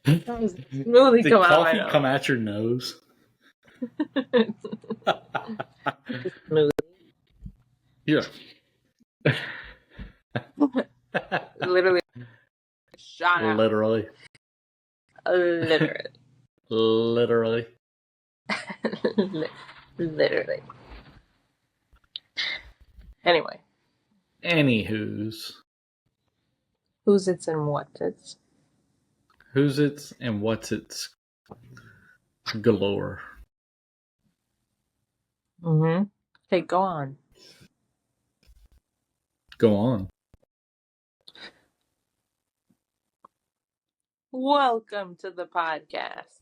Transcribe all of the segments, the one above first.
Smoothie Did come out of my coffee nose. come out your nose? Smoothie. Yeah. Literally. Shot out. Literally. Literally. Literally. Literally. Anyway. Anywho's. Who's it's and what's it's? Who's it's and what's it's galore. Mm-hmm. Okay, go on. Go on. Welcome to the podcast.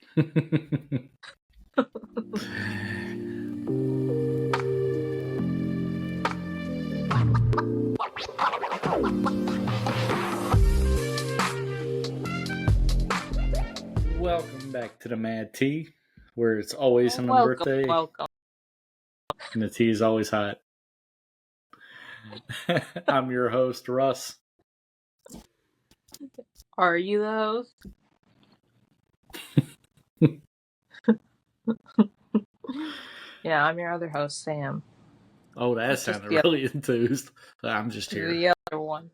Welcome back to the Mad Tea, where it's always on a birthday. Welcome. And the tea is always hot. I'm your host, Russ. Are you the host? Yeah, I'm your other host, Sam. Oh, that sounded really enthused. I'm just here. The other one.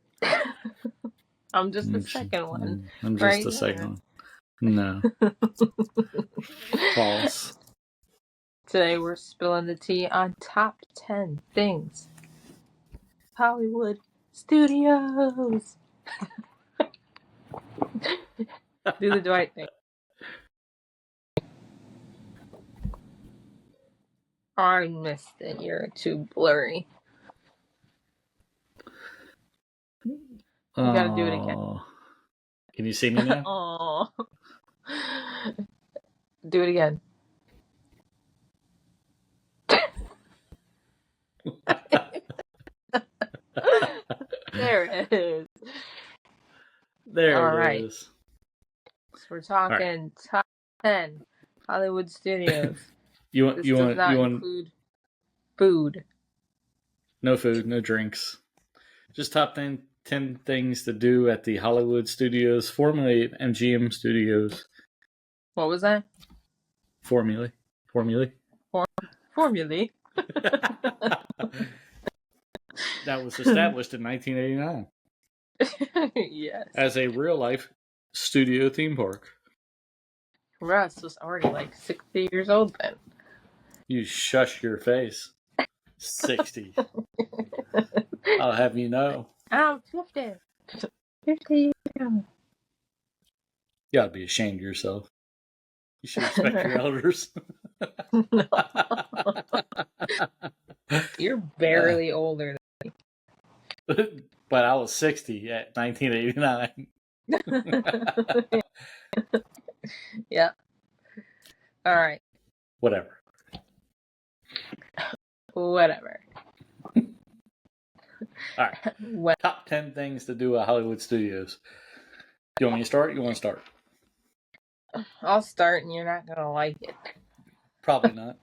I'm just the second one. I'm just the second one. No. False. Today we're spilling the tea on top 10 things Hollywood studios. Do the Dwight thing. I missed it. You're too blurry. You gotta do it again. Can you see me now? Oh. Do it again. There it is. There it is. So we're talking top 10 Hollywood studios. You want include food. No food, no drinks. Just top 10 things to do at the Hollywood studios, formerly MGM Studios. What was that? Formulae. Formulae. That was established in 1989. Yes. As a real-life studio theme park. Russ was already like 60 years old then. You shush your face. 60. I'll have you know. I'm 50. 50. You ought to be ashamed of yourself. You should respect your elders. You're barely older than me. But I was 60 at 1989. Yep. All right. Whatever. All right. Top 10 things to do at Hollywood studios. You want me to start? You want to start? I'll start and you're not going to like it. Probably not.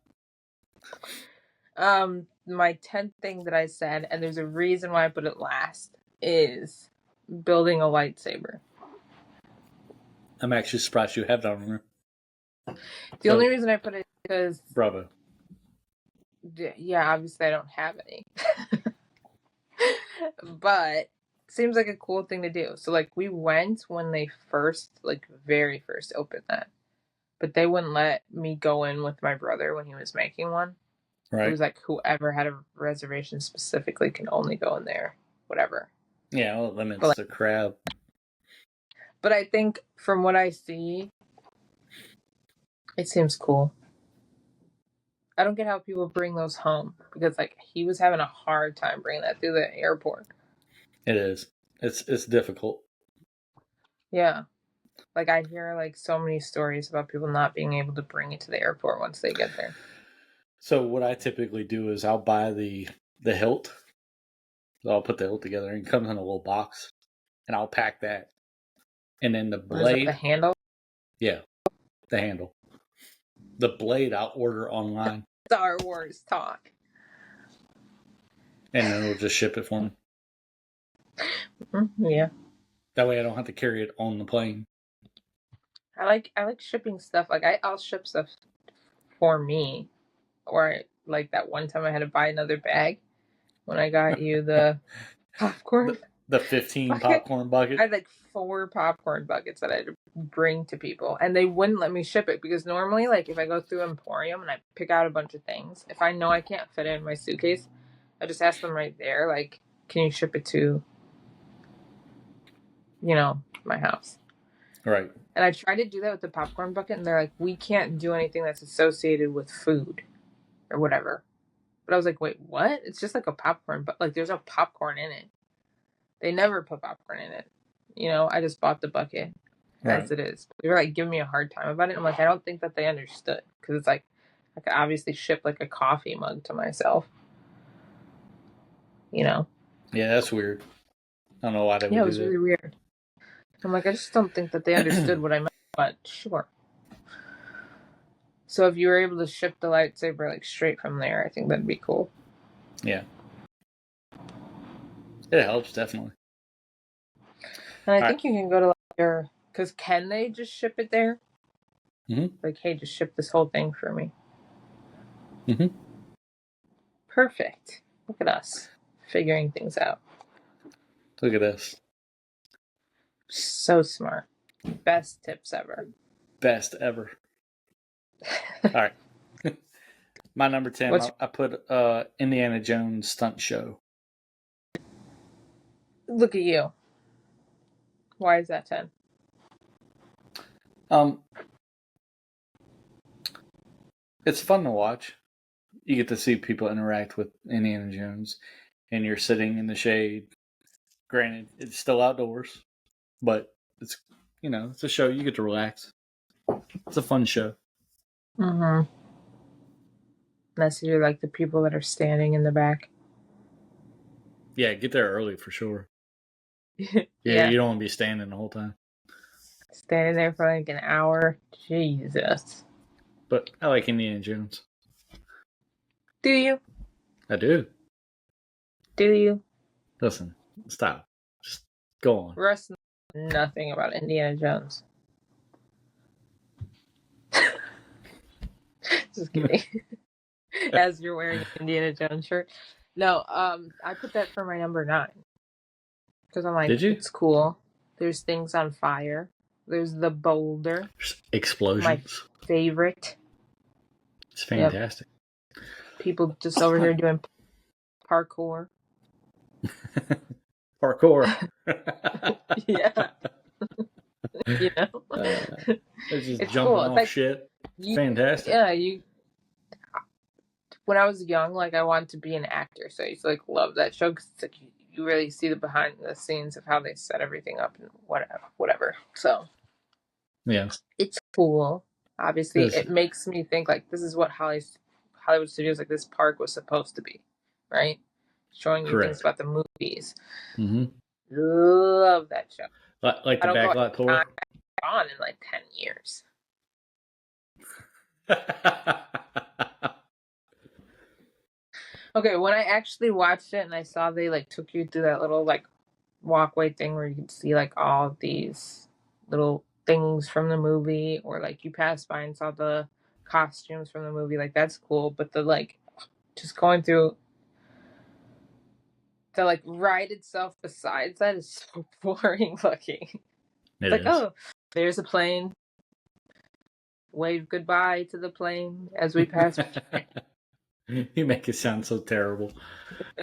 My 10th thing that I said, and there's a reason why I put it last, is building a lightsaber. I'm actually surprised you have that on there. The only reason I put it is because... Bravo. Yeah, obviously I don't have any. But seems like a cool thing to do. So like we went when they very first opened that. But they wouldn't let me go in with my brother when he was making one. Right. It was like whoever had a reservation specifically can only go in there. Whatever. Yeah, well, it limits the crowd. But I think from what I see, it seems cool. I don't get how people bring those home because like he was having a hard time bringing that through the airport. It is. It's difficult. Yeah. Like I hear like so many stories about people not being able to bring it to the airport once they get there. So what I typically do is I'll buy the hilt. So I'll put the hilt together and it comes in a little box. And I'll pack that. And then the blade. The handle? Yeah. The handle. The blade I'll order online. Star Wars talk. And then it'll just ship it for me. Yeah. That way I don't have to carry it on the plane. I like shipping stuff. Like I'll ship stuff for me, or like that one time I had to buy another bag when I got you the popcorn The 15 bucket. popcorn I bucket. had like 4 popcorn buckets that I had to bring to people, and they wouldn't let me ship it because normally, like, if I go through Emporium and I pick out a bunch of things, if I know I can't fit it in my suitcase, I just ask them right there, like, can you ship it to, my house? Right. And I tried to do that with the popcorn bucket, and they're like, we can't do anything that's associated with food or whatever. But I was like, wait, what? It's just like a popcorn, but like, there's no popcorn in it. They never put popcorn in it. I just bought the bucket as it is. They were like giving me a hard time about it. I'm like, I don't think that they understood because it's like I could obviously ship like a coffee mug to myself. Yeah, that's weird. I don't know why they would do that. Yeah, it was really weird. I'm like, I just don't think that they understood what I meant, but sure. So if you were able to ship the lightsaber like straight from there, I think that'd be cool. Yeah. It helps, definitely. And I think you can go to like your, because can they just ship it there? Mm-hmm. Like, hey, just ship this whole thing for me. Mm-hmm. Perfect. Look at us figuring things out. Look at this. So smart. Best tips ever. Best ever. All right. My number 10, I put Indiana Jones stunt show. Look at you. Why is that 10? It's fun to watch. You get to see people interact with Indiana Jones, and you're sitting in the shade. Granted, it's still outdoors, but it's it's a show. You get to relax. It's a fun show. Mm-hmm. Unless you're like the people that are standing in the back. Yeah, get there early for sure. Yeah, you don't want to be standing the whole time. Standing there for like an hour. Jesus. But I like Indiana Jones. Do you? I do. Do you? Listen, stop. Just go on. Russ knows nothing about Indiana Jones. Just kidding. As you're wearing an Indiana Jones shirt. No, I put that for my number 9. Because I'm like, it's cool. There's things on fire. There's the boulder. There's explosions. My favorite. It's fantastic. Yep. People just over here doing parkour. Parkour. Yeah. They're just it's jumping cool. Off like, shit. It's fantastic. Yeah, when I was young, like I wanted to be an actor, so I used to like love that show because like you really see the behind the scenes of how they set everything up and whatever. So yeah, it's cool. Obviously, it makes me think like this is what Hollywood Studios, like this park was supposed to be, right? Showing you things about the movies. Mm-hmm. Love that show. Like the backlot tour. On in like 10 years. Okay, when I actually watched it and I saw they like took you through that little like walkway thing where you could see like all these little things from the movie, or like you passed by and saw the costumes from the movie, like that's cool. But the like just going through the like ride itself besides that is so boring looking. It's like, oh, there's a plane. Wave goodbye to the plane as we pass. You make it sound so terrible.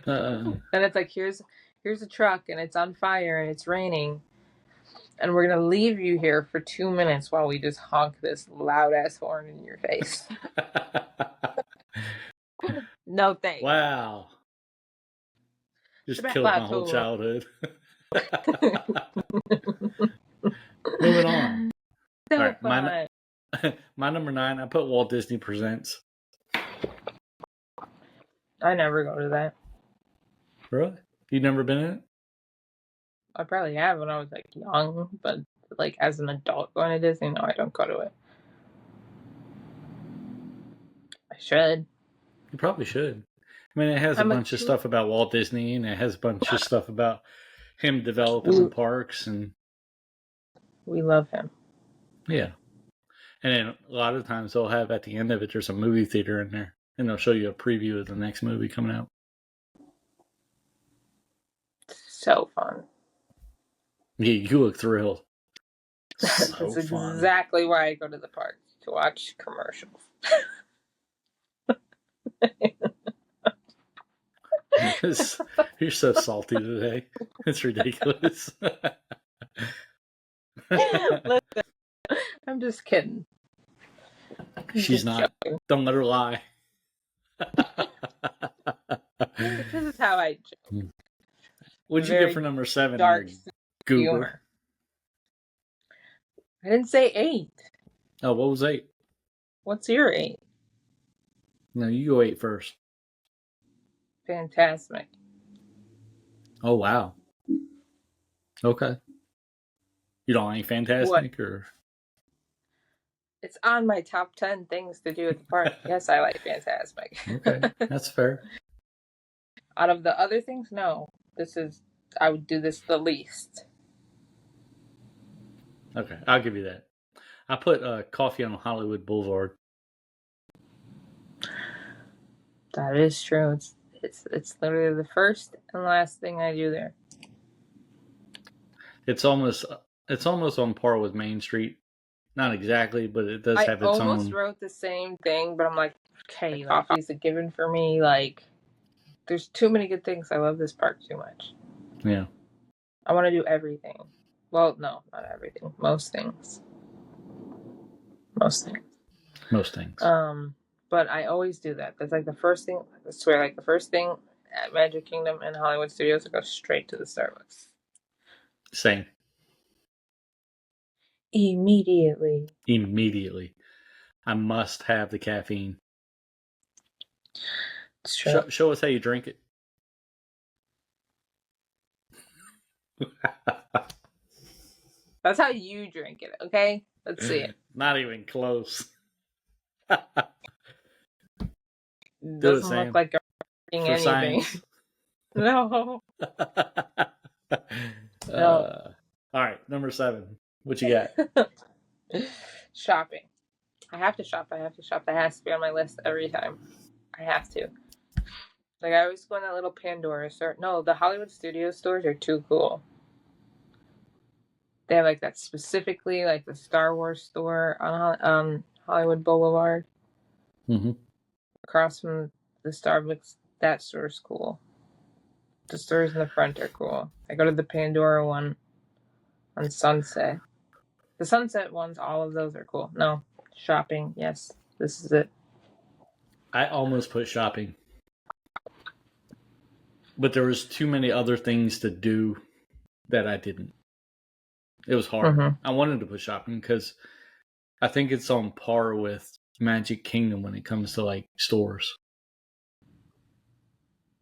And it's like, here's a truck and it's on fire and it's raining. And we're going to leave you here for 2 minutes while we just honk this loud ass horn in your face. No thanks. Wow. Just killed my whole childhood. Moving on. So all right, my number 9, I put Walt Disney Presents. I never go to that. Really? You've never been in it? I probably have when I was like young, but like as an adult going to Disney, no, I don't go to it. I should. You probably should. I mean, it has a bunch of stuff about Walt Disney, and it has a bunch of stuff about him developing the parks, and we love him. Yeah, And then a lot of times they'll have at the end of it, there's a movie theater in there, and they'll show you a preview of the next movie coming out. So fun. Yeah, you look thrilled. So that's exactly why I go to the park, to watch commercials. You're so salty today. It's ridiculous. Listen, I'm just kidding. She's not. Joking. Don't let her lie. This is how I joke. What'd you get for number 7? Dark humor. I didn't say 8. Oh, what was 8? What's your 8? No, you go 8 first. Fantasmic. Oh, wow. Okay. You don't like Fantasmic? Or? It's on my top 10 things to do at the park. Yes, I like Fantasmic. Okay, that's fair. Out of the other things, no. I would do this the least. Okay, I'll give you that. I put Coffee on Hollywood Boulevard. That is true. It's literally the first and last thing I do there. It's almost on par with Main Street. Not exactly, but it does have its own. I almost wrote the same thing, but I'm like, okay, coffee's a given for me. Like, there's too many good things. I love this park too much. Yeah. I want to do everything. Well, no, not everything. Most things. But I always do that. That's like the first thing. I swear, like the first thing at Magic Kingdom and Hollywood Studios, I go straight to the Starbucks. Same. Immediately. I must have the caffeine. It's true. Show us how you drink it. That's how you drink it, okay? Let's see it. Not even close. Doesn't look like you're drinking anything. No. No. All right, number 7. What you got? Shopping. I have to shop. That has to be on my list every time. I have to. Like, I always go in that little Pandora store. No, the Hollywood Studios stores are too cool. They have, like, that specifically, like, the Star Wars store on Hollywood Boulevard. Mm-hmm. Across from the Starbucks. That store's cool. The stores in the front are cool. I go to the Pandora one on Sunset. The Sunset ones, all of those are cool. No, shopping, yes. This is it. I almost put shopping. But there was too many other things to do that I didn't. It was hard. Mm-hmm. I wanted to put shopping because I think it's on par with Magic Kingdom when it comes to, like, stores.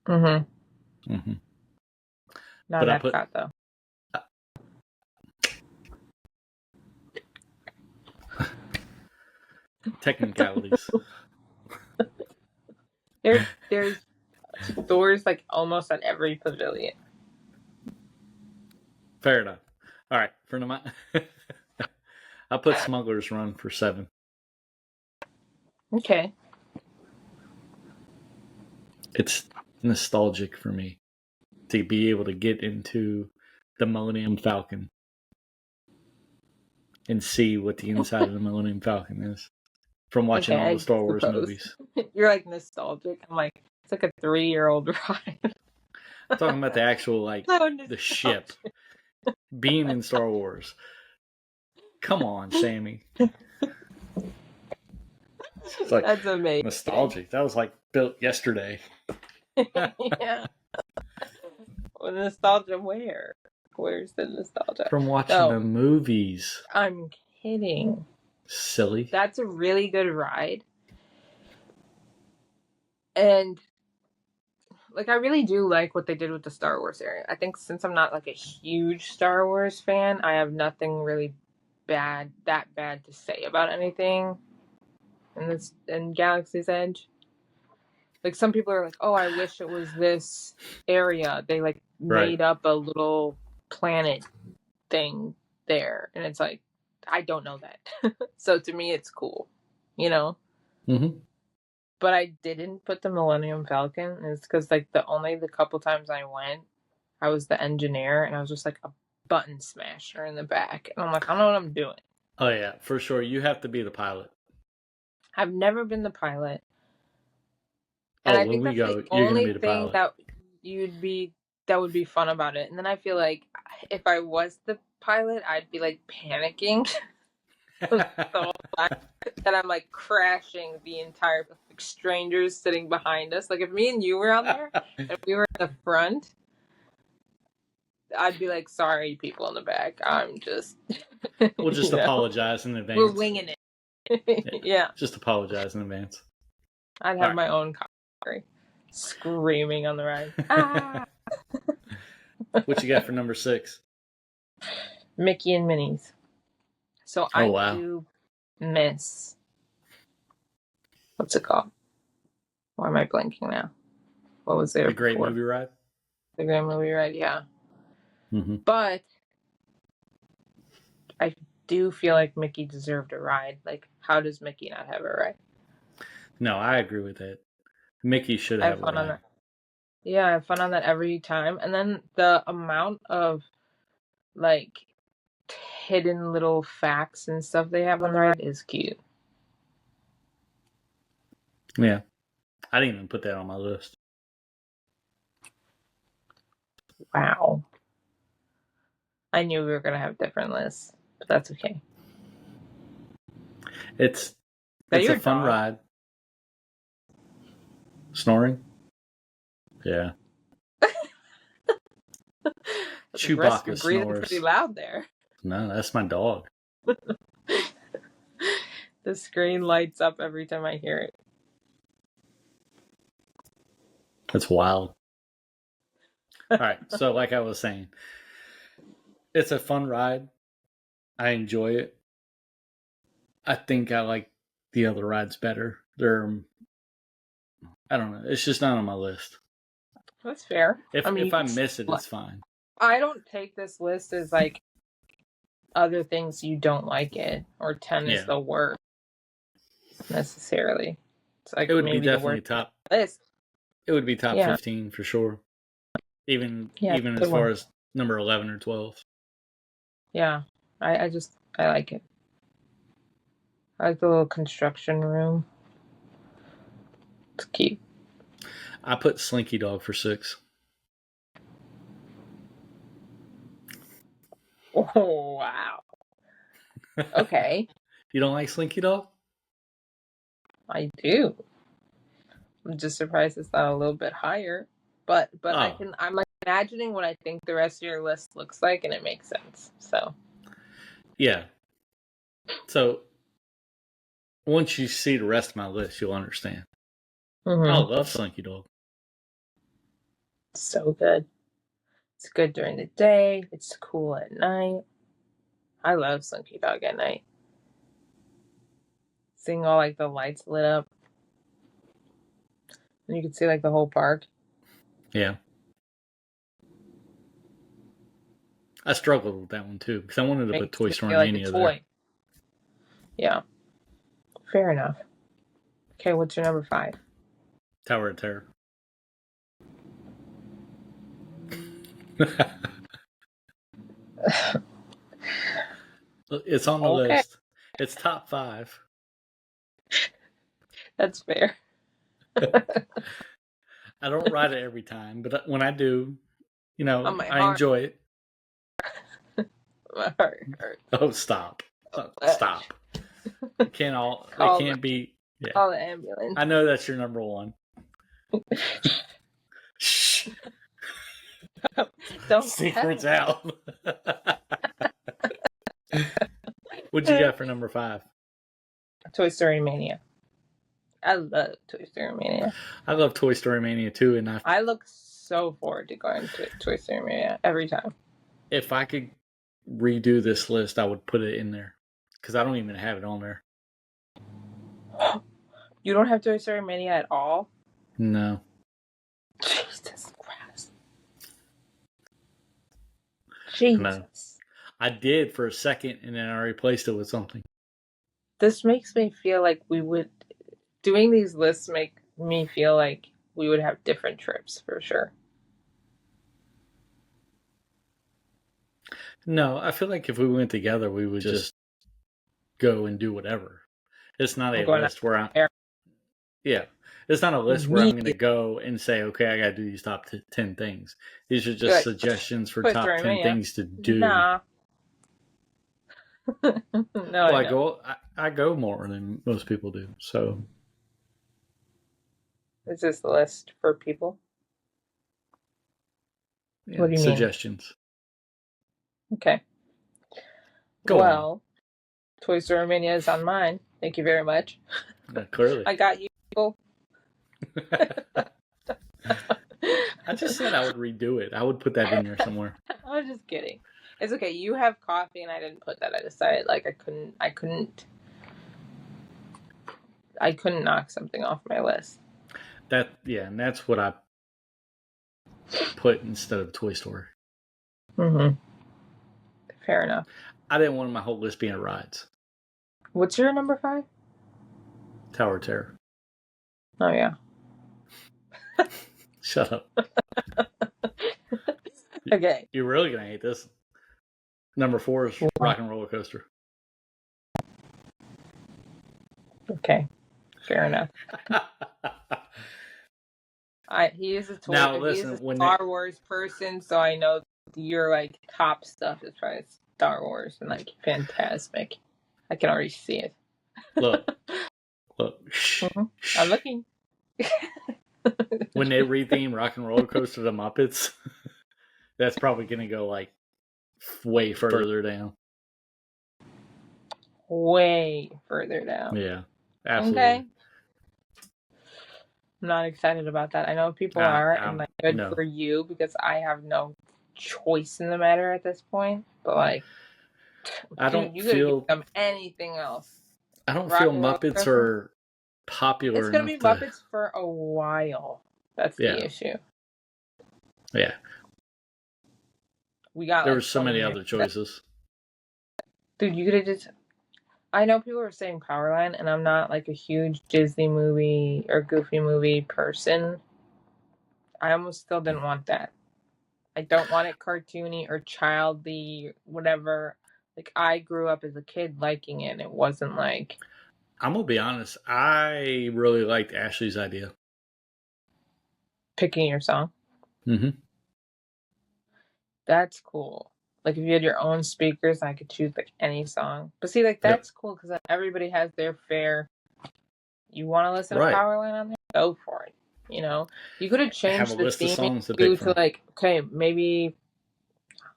Mm-hmm. Mm-hmm. Not Epcot, though. Technicalities. There's stores, like, almost at every pavilion. Fair enough. All right, I'll put Smuggler's Run for 7. Okay. It's nostalgic for me to be able to get into the Millennium Falcon and see what the inside of the Millennium Falcon is from watching all the Star Wars movies. You're like nostalgic. I'm like, it's like a 3-year-old ride. I'm talking about the actual, like, the ship being in Star Wars. Come on, Sammy. It's like, that's amazing. Nostalgic. That was like built yesterday. Yeah. Well, nostalgia where? Where's the nostalgia? From watching the movies. I'm kidding. Silly. That's a really good ride. And, like, I really do like what they did with the Star Wars area. I think since I'm not, like, a huge Star Wars fan, I have nothing really bad to say about anything in Galaxy's Edge. Like, some people are like, oh, I wish it was this area. They, like, made up a little planet thing there. And it's like, I don't know that. So to me, it's cool, you know. Mm-hmm. But I didn't put the Millennium Falcon. It's because like the couple times I went, I was the engineer and I was just like a button smasher in the back, and I'm like, I don't know what I'm doing. Oh yeah, for sure. You have to be the pilot. I've never been the pilot, and Oh, I when think we that's the go, you're gonna only be the thing pilot. that would be fun about it. And then I feel like if I was the pilot, I'd be like panicking the whole time that I'm like crashing the entire like, strangers sitting behind us. Like if me and you were on there and we were in the front, I'd be like, sorry, people in the back. I'm just, We'll just you know, apologize in advance. we're winging it. Yeah. Just apologize in advance. I'd have my own commentary screaming on the ride. Ah! What you got for number 6? Mickey and Minnie's. So I do miss. What's it called? Why am I blanking now? What was there? The Great Movie Ride? The Great Movie Ride, yeah. Mm-hmm. But I do feel like Mickey deserved a ride. Like, how does Mickey not have a ride? No, I agree with that. Mickey should have a ride. On that. Yeah, I have fun on that every time. And then the amount of, like, hidden little facts and stuff they have on the ride is cute. Yeah. I didn't even put that on my list. Wow. I knew we were going to have different lists, but that's okay. It's a fun ride. Snoring? Yeah. Chewbacca snores. Pretty loud there. No, that's my dog. The screen lights up every time I hear it. That's wild. All right, so like I was saying, it's a fun ride. I enjoy it. I think I like the other rides better. I don't know. It's just not on my list. That's fair. If I miss it, it's fine. I don't take this list as like other things you don't like it, or 10 is the worst necessarily. It's like it would be definitely top list. It would be top 15 for sure. Even as far as number 11 or 12. Yeah, I like it. I like the little construction room. It's cute. I put Slinky Dog for 6. Oh, wow. Okay. You don't like Slinky Dog? I do. I'm just surprised it's not a little bit higher. But I'm like imagining what I think the rest of your list looks like, and it makes sense. So yeah. So once you see the rest of my list, you'll understand. Mm-hmm. I love Slinky Dog. So good. It's good during the day. It's cool at night. I love Slinky Dog at night. Seeing all like the lights lit up. And you can see like the whole park. Yeah. I struggled with that one too, because I wanted to put Toy Story Mania there. Yeah. Fair enough. Okay, what's your number 5? Tower of Terror. It's on the list. It's top 5. That's fair. I don't ride it every time, but when I do, I enjoy it. My heart hurts. Oh, stop. Stop. It can't be. Yeah. Call the ambulance. I know that's your number 1. Shh. Don't secrets out. What'd you got for number 5? Toy Story Mania. I love Toy Story Mania. I love Toy Story Mania too, and I look so forward to going to Toy Story Mania every time. If I could redo this list, I would put it in there, because I don't even have it on there. You don't have Toy Story Mania at all? No. Jesus Christ. Jesus. No. I did for a second, and then I replaced it with something. This makes me feel like we would doing these lists make me feel like we would have different trips for sure. No, I feel like if we went together, we would just go and do whatever. It's not a list where I'm. Yeah, it's not a list where I'm going to go and say, okay, I got to do these top 10 things. These are just suggestions for top 10 things to do. Nah. No, well, I go more than most people do. So, is this the list for people? Yeah, what do you suggestions. mean? Okay. Go on. Toy Story Mania is on mine. Thank you very much. Clearly. I got you. I just said I would redo it. I would put that in there somewhere. I was just kidding. It's okay. You have coffee, and I didn't put that. I decided like I couldn't knock something off my list. And that's what I put instead of Toy Story. Mm-hmm. Fair enough. I didn't want my whole list being rides. What's your number 5? Tower of Terror. Oh yeah. Shut up. Okay. You're really gonna hate this. Number 4 is Rockin' Rollercoaster. Okay. Fair enough. He is a Star Wars person, so I know your like top stuff is probably Star Wars and like Fantasmic. I can already see it. Look. Mm-hmm. I'm looking. When they retheme Rockin' Rollercoaster to the Muppets, that's probably going to go like way further down. Way further down. Yeah, absolutely. Okay. I'm not excited about that. I know people are, and like good for you because I have no choice in the matter at this point. But like, you could give them anything else. I don't feel Muppets are popular. It's gonna be Muppets for a while. That's the issue. Yeah. There were so many other choices. Dude, you could have just. I know people are saying Powerline, and I'm not like a huge Disney movie or Goofy movie person. I almost still didn't want that. I don't want it cartoony or childy, whatever. Like, I grew up as a kid liking it, and it wasn't like... I'm going to be honest. I really liked Ashley's idea. Picking your song? Mm-hmm. That's cool. Like, if you had your own speakers, I could choose, like, any song. But see, like, that's cool, because everybody has their fair... You want to listen to Powerline on there? Go for it. You know? You could have changed the theme to, like, okay, maybe...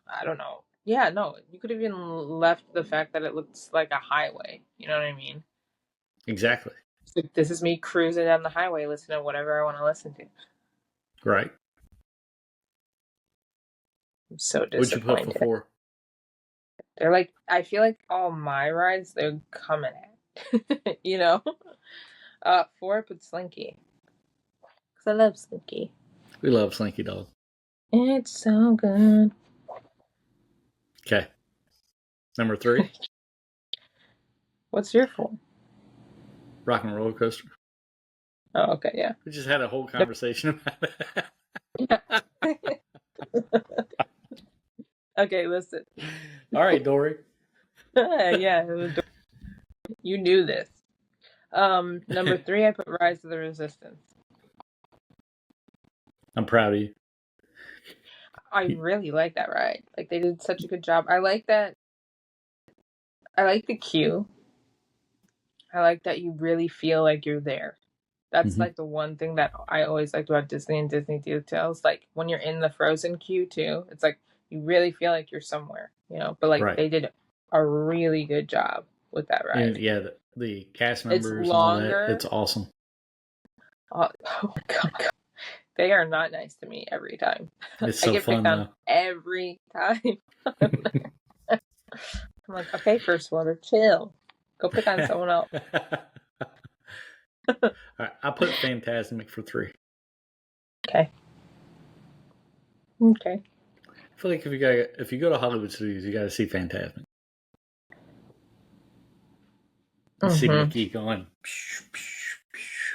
I don't know. Yeah, no. You could have even left the fact that it looks like a highway. You know what I mean? Exactly. So this is me cruising down the highway, listening to whatever I want to listen to. Right. I'm so disappointed. What'd you put for 4? They're like, I feel like all my rides, they're coming at. You know? 4, I put Slinky. Because I love Slinky. We love Slinky Dog. It's so good. Okay. Number 3. What's your 4? Rockin' Rollercoaster. Oh, okay, yeah. We just had a whole conversation about it. Yeah. Okay, listen. All right, Dory. Yeah, it was Dory. You knew this. Number 3, I put Rise of the Resistance. I'm proud of you. I really like that ride. Like, they did such a good job. I like that. I like the queue. I like that you really feel like you're there. That's like the one thing that I always liked about Disney and Disney details. Like, when you're in the Frozen queue too, it's like you really feel like you're somewhere, you know. But like they did a really good job with that ride. And, yeah, the cast members and all that. It's awesome. Oh my god. They are not nice to me every time. It's so fun, though. Every time. I'm like, okay, First Water, chill. Go pick on someone else. All right, I put Fantasmic for 3. Okay. feel like if you go to Hollywood Studios, you got to see Fantasmic. You see Mickey going. Psh, psh, psh.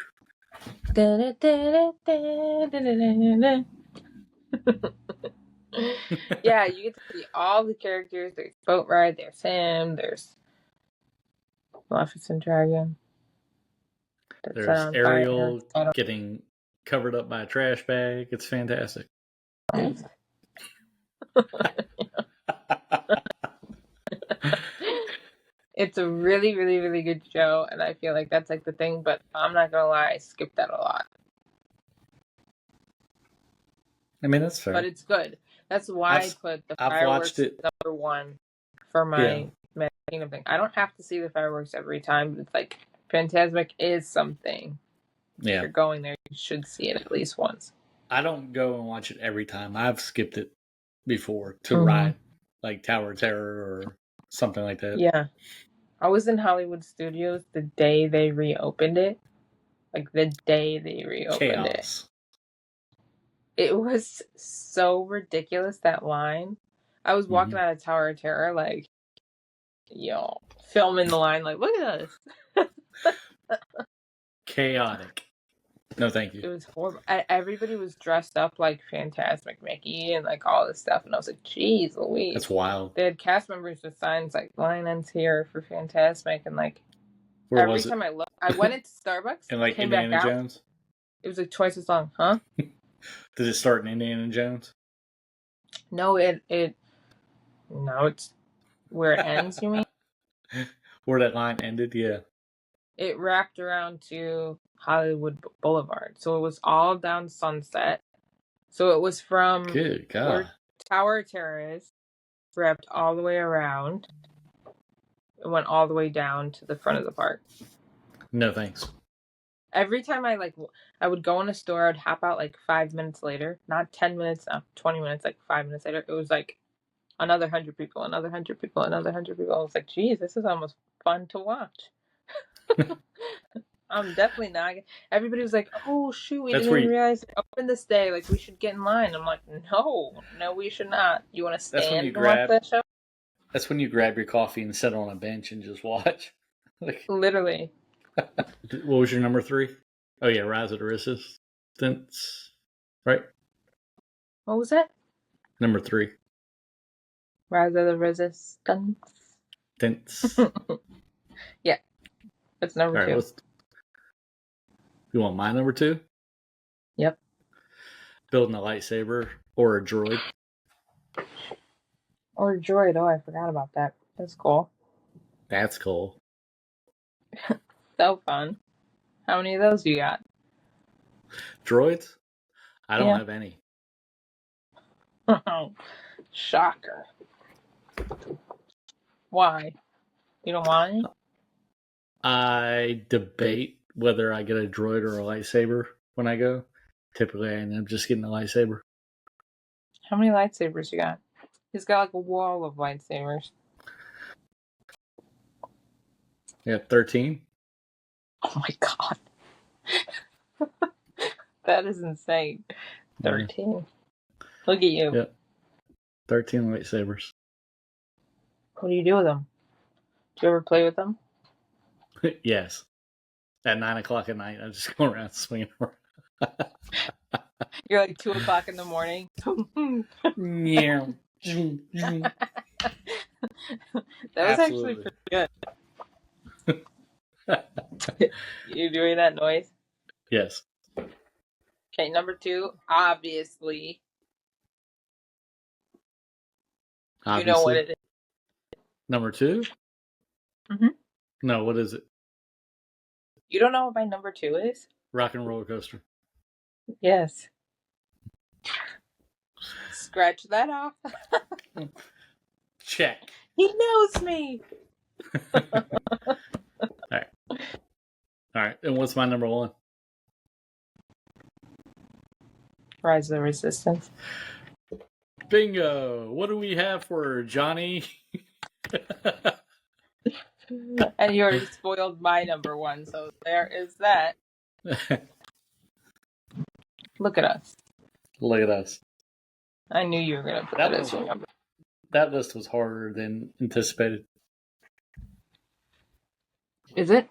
Yeah, you get to see all the characters. There's Boat Ride, there's him, there's Maleficent Dragon. There's Ariel getting covered up by a trash bag. It's fantastic. It's a really, really, really good show, and I feel like that's like the thing, but I'm not gonna lie, I skipped that a lot. I mean, that's fair. But it's good. That's why I put the fireworks number one for my Kingdom thing. I don't have to see the fireworks every time, but it's like Fantasmic is something. Yeah. If you're going there, you should see it at least once. I don't go and watch it every time. I've skipped it before to ride like Tower of Terror or something like that. Yeah. I was in Hollywood Studios the day they reopened it. Like the day they reopened it. It was so ridiculous, that line. I was walking out of Tower of Terror like, yo, filming the line like, look at us. Chaotic. No, thank you. It was horrible. Everybody was dressed up like Fantasmic Mickey and like all this stuff, and I was like, "Geez, Louise!" That's wild. They had cast members with signs like "Line ends here" for Fantasmic, and like every time I looked, I went into Starbucks and like came Indiana back out. Jones. It was like twice as long, huh? Did it start in Indiana Jones? No, it's where it ends. You mean? Where that line ended? Yeah. It wrapped around to Hollywood Boulevard. So it was all down Sunset. So it was from where Tower of Terror is, wrapped all the way around. It went all the way down to the front of the park. No thanks. Every time I would go in a store, I'd hop out like 5 minutes later. Not 10 minutes, not 20 minutes, like 5 minutes later. It was like another 100 people, another 100 people, another 100 people. I was like, geez, this is almost fun to watch. I'm definitely not. Everybody was like, "Oh shoot, we didn't realize it opened this day. Like we should get in line." I'm like, "No, we should not. You want to stand and watch that show?" That's when you grab your coffee and sit on a bench and just watch. Literally. What was your number 3? Oh yeah, Rise of the Resistance, right? What was that? Number 3. Rise of the Resistance. Yeah, that's number 2. You want my number 2? Yep. Building a lightsaber or a droid. Or a droid. Oh, I forgot about that. That's cool. That's cool. So fun. How many of those you got? Droids? I don't have any. Shocker. Why? You don't want any? I debate whether I get a droid or a lightsaber when I go. Typically, I end up just getting a lightsaber. How many lightsabers you got? He's got like a wall of lightsabers. Yeah, 13. Oh my god. That is insane. 13. Look at you. Yep. 13 lightsabers. What do you do with them? Do you ever play with them? Yes. At 9 o'clock at night, I just go around swinging around. You're like 2 o'clock in the morning. Yeah. That was actually pretty good. You doing that noise? Yes. Okay, number 2, obviously. You know what it is. Number 2? Mm-hmm. No, what is it? You don't know what my number 2 is? Rockin' Rollercoaster. Yes. Scratch that off. Check. He knows me. All right. And what's my number 1? Rise of the Resistance. Bingo. What do we have for Johnny? And you already spoiled my number 1, so there is that. Look at us. Look at us. I knew you were going to put that as your number. That list was harder than anticipated. Is it?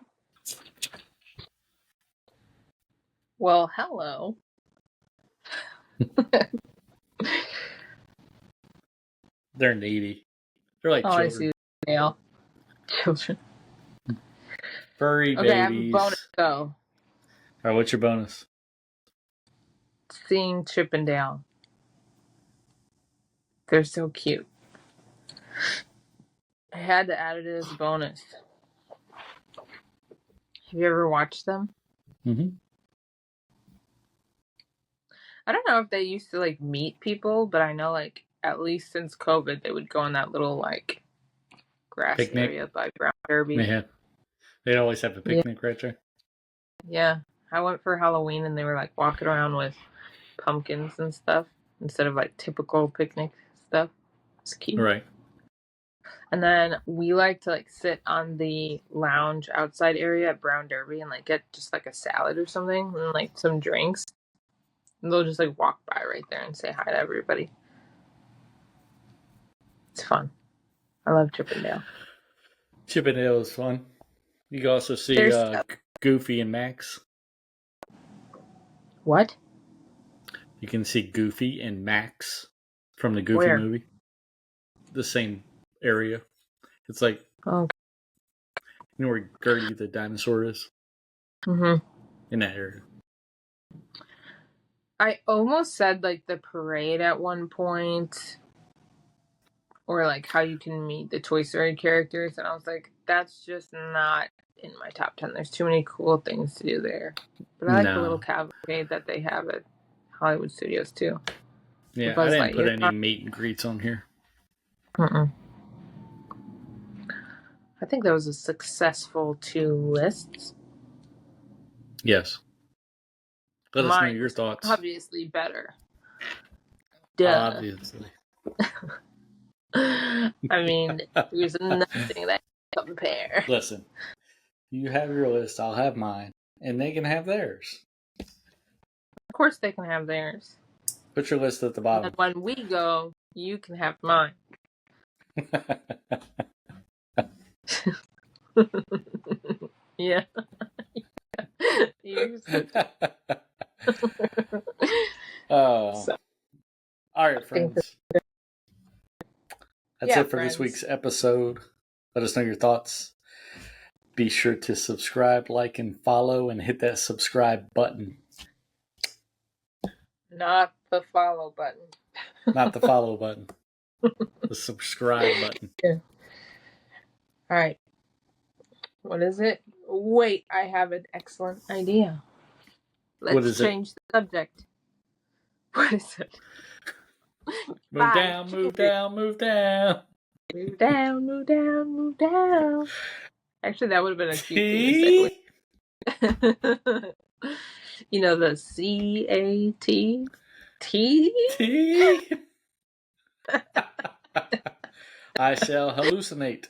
Well, hello. They're needy. They're like children. I see the nail. Children. Furry Okay, babies. I have a bonus, though. All right, what's your bonus? Seeing Chip and Dale. They're so cute. I had to add it as a bonus. Have you ever watched them? Mm-hmm. I don't know if they used to like meet people, but I know like at least since COVID they would go on that little like grass Picnic area by Brown Derby. Yeah. They'd always have a picnic right there. Yeah. I went for Halloween and they were like walking around with pumpkins and stuff instead of like typical picnic stuff. It's cute. Right. And then we like to like sit on the lounge outside area at Brown Derby and like get just like a salad or something and like some drinks. And they'll just like walk by right there and say hi to everybody. It's fun. I love Chip and Dale. Chip and Dale is fun. You can also see Goofy and Max. What? You can see Goofy and Max from the Goofy movie. The same area. It's like, you know where Gertie the dinosaur is? Mm-hmm. In that area. I almost said like the parade at one point. Or like how you can meet the Toy Story characters. And I was like, that's just not in my top 10. There's too many cool things to do there. But I like the little cavalcade that they have at Hollywood Studios too. Yeah, I didn't put any meet and greets on here. I think that was a successful 2 lists. Yes. Let us know your thoughts. Obviously better. Duh. Obviously. I mean, there's nothing that can compare. Listen, you have your list, I'll have mine, and they can have theirs. Of course they can have theirs. Put your list at the bottom. And when we go, you can have mine. Yeah. All right, friends. That's it for this week's episode. Let us know your thoughts. Be sure to subscribe, like, and follow, and hit that subscribe button. Not the follow button. Not the follow button. The subscribe button. Yeah. All right. What is it? Wait, I have an excellent idea. Let's change the subject. What is it? Move down, move down, move down. Move down, move down, move down. Actually, that would have been a cute thing to say. You know, the C-A-T? T? I shall hallucinate.